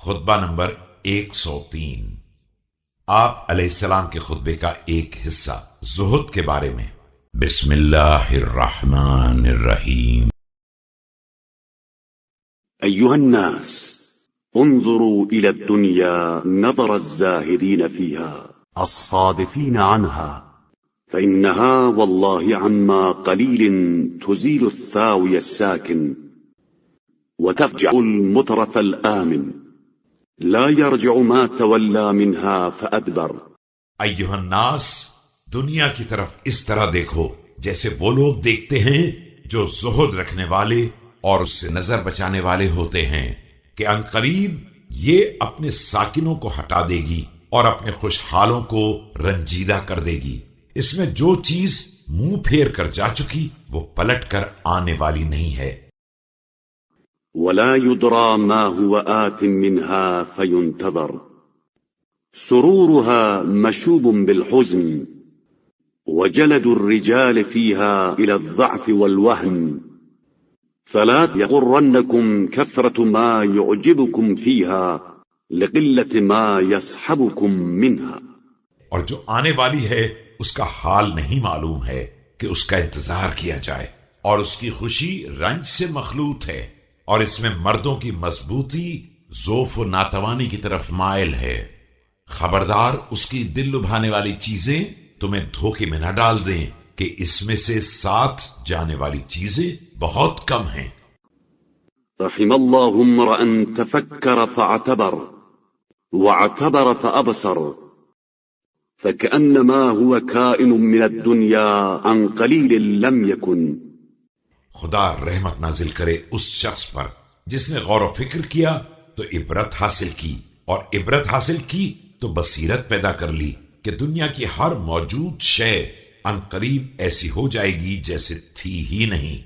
خطبہ نمبر 103۔ آپ علیہ السلام کے خطبے کا ایک حصہ زہد کے بارے میں۔ بسم اللہ الرحمن الرحیم۔ أيها الناس انظروا إلى الدنيا نظر الزاهدين فيها الصادفين عنها فإنها والله عما قليل تزيل الثاوي الساكن وتفجع المترف الآمن لا يرجع ما تولى منها فأدبر۔ ایھا الناس، دنیا کی طرف اس طرح دیکھو جیسے وہ لوگ دیکھتے ہیں جو زہد رکھنے والے اور اس سے نظر بچانے والے ہوتے ہیں کہ عنقریب یہ اپنے ساکنوں کو ہٹا دے گی اور اپنے خوشحالوں کو رنجیدہ کر دے گی۔ اس میں جو چیز منہ پھیر کر جا چکی وہ پلٹ کر آنے والی نہیں ہے۔ ولا يدرى ما هو آت منها فينتظر سرورها مشوب بالحزن وجلد الرجال فيها إلى الضعف والوهن فلا يغرنكم كثرة ما يعجبكم فيها لقلة ما يسحبكم منها۔ اور جو آنے والی ہے اس کا حال نہیں معلوم ہے کہ اس کا انتظار کیا جائے، اور اس کی خوشی رنج سے مخلوط ہے، اور اس میں مردوں کی مضبوطی ضعف و ناتوانی کی طرف مائل ہے۔ خبردار اس کی دل لبھانے والی چیزیں تمہیں دھوکے میں نہ ڈال دیں کہ اس میں سے ساتھ جانے والی چیزیں بہت کم ہیں۔ رحم الله امرأ تفكر فاعتبر واعتبر فأبصر فكأنما هو كائن من الدنيا عن قليل لم يكن۔ خدا رحمت نازل کرے اس شخص پر جس نے غور و فکر کیا تو عبرت حاصل کی، اور عبرت حاصل کی تو بصیرت پیدا کر لی کہ دنیا کی ہر موجود شے عنقریب ایسی ہو جائے گی جیسے تھی ہی نہیں۔